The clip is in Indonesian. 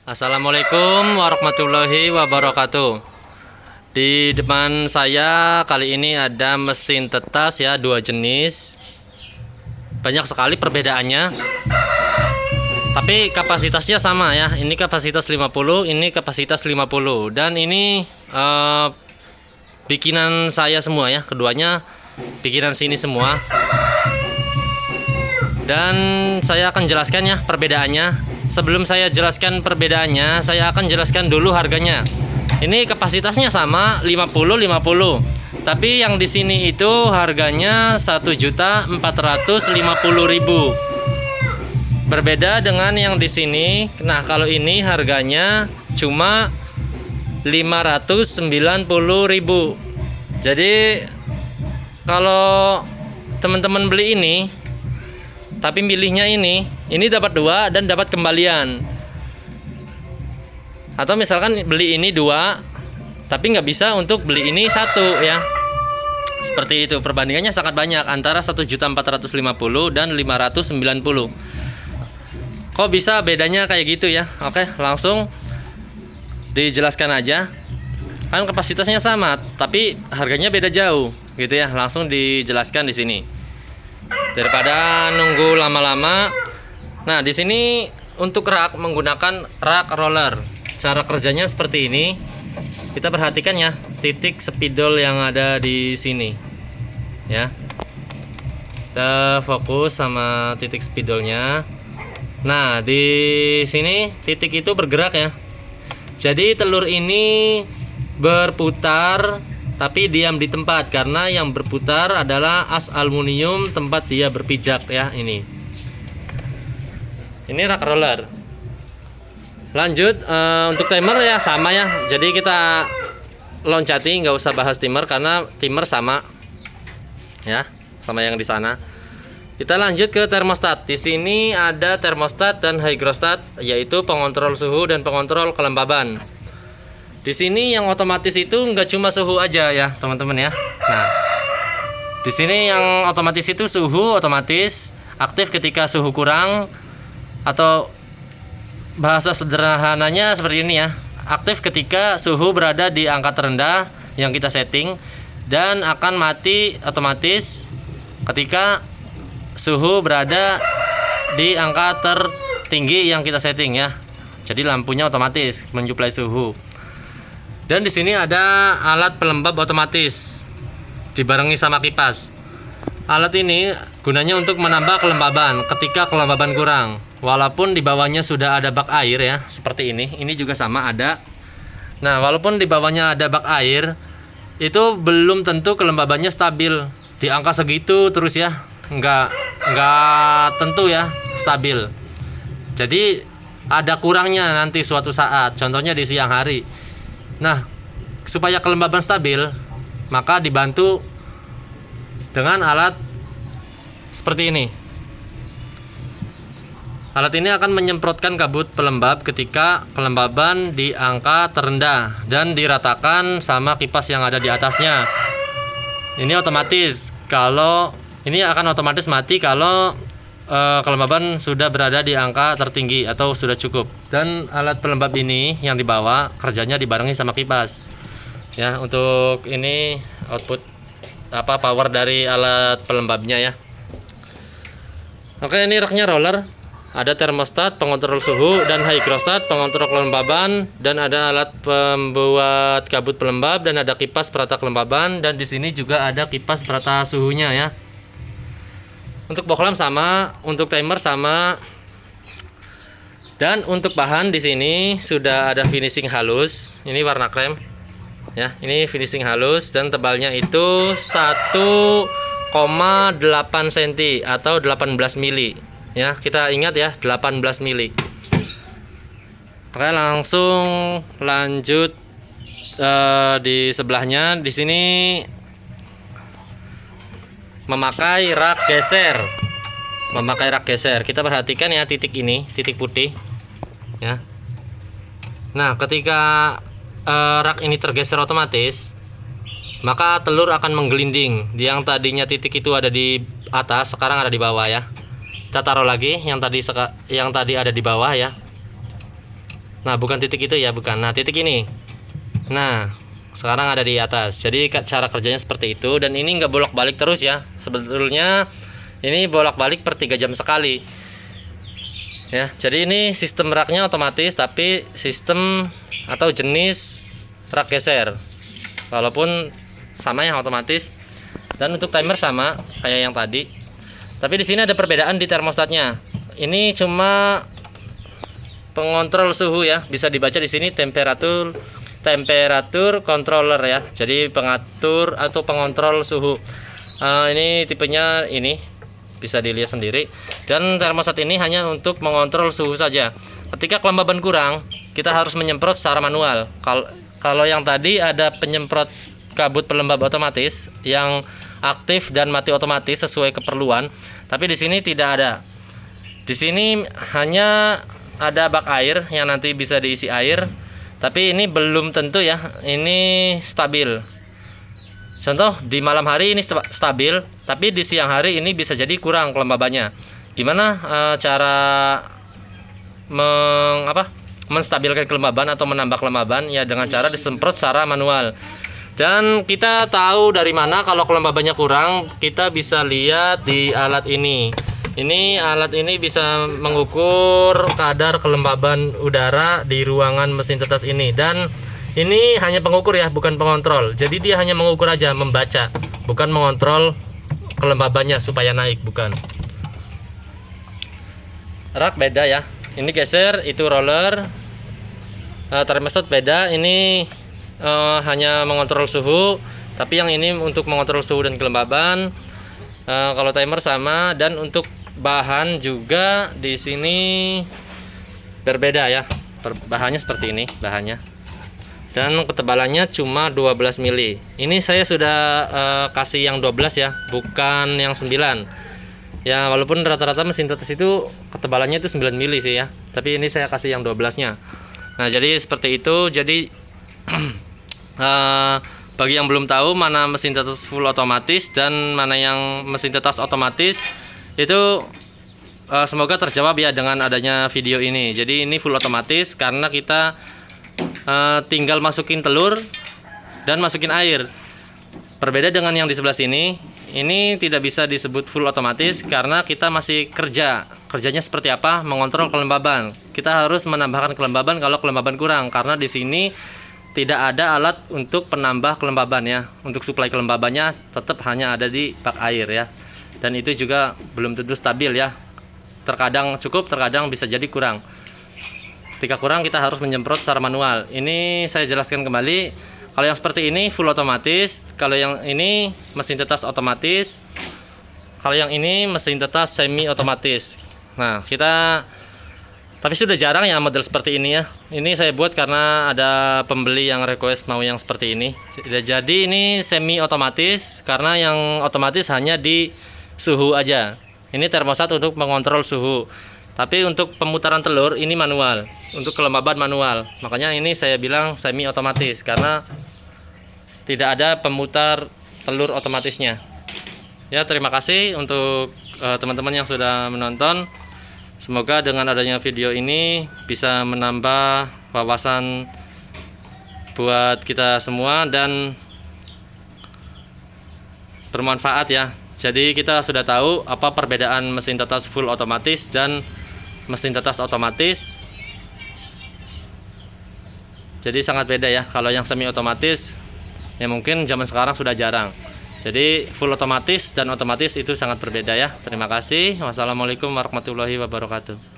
Assalamualaikum warahmatullahi wabarakatuh. Di depan saya kali ini ada mesin tetas ya, dua jenis. Banyak sekali perbedaannya. Tapi kapasitasnya sama ya. Ini kapasitas 50, ini kapasitas 50. Dan ini bikinan saya semua ya. Keduanya bikinan sini semua. Dan saya akan jelaskan ya perbedaannya. Sebelum saya jelaskan perbedaannya, saya akan jelaskan dulu harganya. Ini kapasitasnya sama 50-50. Tapi yang di sini itu harganya 1.450.000. Berbeda dengan yang di sini. Nah, kalau ini harganya cuma 590.000. Jadi kalau teman-teman beli ini tapi milihnya ini dapat dua dan dapat kembalian. Atau misalkan beli ini dua tapi nggak bisa untuk beli ini satu ya. Seperti itu, perbandingannya sangat banyak antara 1.450 dan 590. Kok bisa bedanya kayak gitu ya? Oke, langsung dijelaskan aja. Kan kapasitasnya sama tapi harganya beda jauh gitu ya. Langsung dijelaskan di sini. Daripada nunggu lama-lama. Nah, di sini untuk rak menggunakan rak roller. Cara kerjanya seperti ini. Kita perhatikan ya, titik spidol yang ada di sini. Ya. Kita fokus sama titik spidolnya. Nah, di sini titik itu bergerak ya. Jadi telur ini berputar tapi diam di tempat karena yang berputar adalah as aluminium tempat dia berpijak ya. Ini rak roller. Lanjut untuk timer ya sama ya. Jadi kita loncati, nggak usah bahas timer karena timer sama ya, sama yang di sana. Kita lanjut ke termostat. Di sini ada termostat dan hygrostat, yaitu pengontrol suhu dan pengontrol kelembaban. Di sini yang otomatis itu nggak cuma suhu aja ya teman-teman ya. Nah, di sini yang otomatis itu suhu otomatis aktif ketika suhu kurang, atau bahasa sederhananya seperti ini ya, aktif ketika suhu berada di angka terendah yang kita setting, dan akan mati otomatis ketika suhu berada di angka tertinggi yang kita setting ya. Jadi lampunya otomatis menyuplai suhu. Dan di sini ada alat pelembab otomatis dibarengi sama kipas. Alat ini gunanya untuk menambah kelembaban ketika kelembaban kurang. Walaupun di bawahnya sudah ada bak air ya, seperti ini. Ini juga sama ada. Nah, walaupun di bawahnya ada bak air, itu belum tentu kelembabannya stabil di angka segitu terus ya. Enggak tentu ya stabil. Jadi ada kurangnya nanti suatu saat. Contohnya di siang hari. Nah, supaya kelembaban stabil, maka dibantu dengan alat seperti ini. Alat ini akan menyemprotkan kabut pelembab ketika kelembaban di angka terendah dan diratakan sama kipas yang ada di atasnya. Ini otomatis, kalau ini akan otomatis mati kalau kelembaban sudah berada di angka tertinggi atau sudah cukup. Dan alat pelembab ini yang dibawa kerjanya dibarengi sama kipas ya. Untuk ini output power dari alat pelembabnya ya. Oke, ini raknya roller. Ada termostat pengontrol suhu dan hygrostat pengontrol kelembaban, dan ada alat pembuat kabut pelembab, dan ada kipas perata kelembaban, dan di sini juga ada kipas perata suhunya ya. Untuk bohlam sama, untuk timer sama. Dan untuk bahan di sini sudah ada finishing halus. Ini warna krem. Ya, ini finishing halus dan tebalnya itu 1,8 cm atau 18 mili. Ya, kita ingat ya, 18 mili. Oke, langsung lanjut di sebelahnya. Di sini memakai rak geser. Kita perhatikan ya titik ini, titik putih ya. Nah, ketika rak ini tergeser otomatis, maka telur akan menggelinding. Yang tadinya titik itu ada di atas, sekarang ada di bawah ya. Kita taruh lagi yang tadi ada di bawah ya. Nah, bukan titik itu ya, bukan. Nah, titik ini. Nah, sekarang ada di atas. Jadi cara kerjanya seperti itu, dan ini nggak bolak-balik terus ya. Sebetulnya ini bolak-balik per 3 jam sekali. Ya, jadi ini sistem raknya otomatis, tapi sistem atau jenis rak geser. Walaupun sama ya otomatis. Dan untuk timer sama kayak yang tadi. Tapi di sini ada perbedaan di termostatnya. Ini cuma pengontrol suhu ya, bisa dibaca di sini temperatur controller ya. Jadi pengatur atau pengontrol suhu. Ini tipenya ini bisa dilihat sendiri. Dan termostat ini hanya untuk mengontrol suhu saja. Ketika kelembaban kurang, kita harus menyemprot secara manual. Kalau yang tadi ada penyemprot kabut pelembab otomatis yang aktif dan mati otomatis sesuai keperluan, tapi di sini tidak ada. Di sini hanya ada bak air yang nanti bisa diisi air, tapi ini belum tentu ya, ini stabil. Contoh di malam hari ini stabil, tapi di siang hari ini bisa jadi kurang kelembabannya. Gimana cara menstabilkan kelembaban atau menambah kelembaban? Ya dengan cara disemprot secara manual. Dan kita tahu dari mana kalau kelembabannya kurang, kita bisa lihat di alat ini. Ini alat ini bisa mengukur kadar kelembaban udara di ruangan mesin tetes ini, dan ini hanya pengukur ya, bukan pengontrol. Jadi dia hanya mengukur aja, membaca, bukan mengontrol kelembabannya supaya naik, bukan. Rak beda ya. Ini geser, itu roller. Termostat beda. Ini hanya mengontrol suhu, tapi yang ini untuk mengontrol suhu dan kelembaban. Kalau timer sama, dan untuk bahan juga di sini berbeda ya. Bahannya seperti ini bahannya, dan ketebalannya cuma 12 mili. Ini saya sudah kasih yang 12 ya, bukan yang 9 ya, walaupun rata-rata mesin tetes itu ketebalannya itu 9 mili sih ya, tapi ini saya kasih yang 12 nya. Nah, jadi seperti itu. Jadi bagi yang belum tahu mana mesin tetes full otomatis dan mana yang mesin tetes otomatis, itu semoga terjawab ya dengan adanya video ini. Jadi ini full otomatis karena kita tinggal masukin telur dan masukin air. Berbeda dengan yang di sebelah sini, ini tidak bisa disebut full otomatis karena kita masih kerjanya seperti apa? Mengontrol kelembaban. Kita harus menambahkan kelembaban kalau kelembaban kurang, karena di sini tidak ada alat untuk penambah kelembaban ya. Untuk suplai kelembabannya tetap hanya ada di bak air ya. Dan itu juga belum tentu stabil ya. Terkadang cukup, terkadang bisa jadi kurang. Ketika kurang kita harus menyemprot secara manual. Ini saya jelaskan kembali. Kalau yang seperti ini full otomatis, kalau yang ini mesin tetes otomatis, kalau yang ini mesin tetes semi otomatis. Nah, tapi sudah jarang ya model seperti ini ya. Ini saya buat karena ada pembeli yang request mau yang seperti ini. Jadi ini semi otomatis karena yang otomatis hanya di suhu aja. Ini termostat untuk mengontrol suhu. Tapi untuk pemutaran telur ini manual, untuk kelembaban manual. Makanya ini saya bilang semi otomatis karena tidak ada pemutar telur otomatisnya. Ya, terima kasih untuk teman-teman yang sudah menonton. Semoga dengan adanya video ini bisa menambah wawasan buat kita semua dan bermanfaat ya. Jadi kita sudah tahu apa perbedaan mesin tetes full otomatis dan mesin tetes otomatis. Jadi sangat beda ya. Kalau yang semi otomatis ya mungkin zaman sekarang sudah jarang. Jadi full otomatis dan otomatis itu sangat berbeda ya. Terima kasih. Wassalamualaikum warahmatullahi wabarakatuh.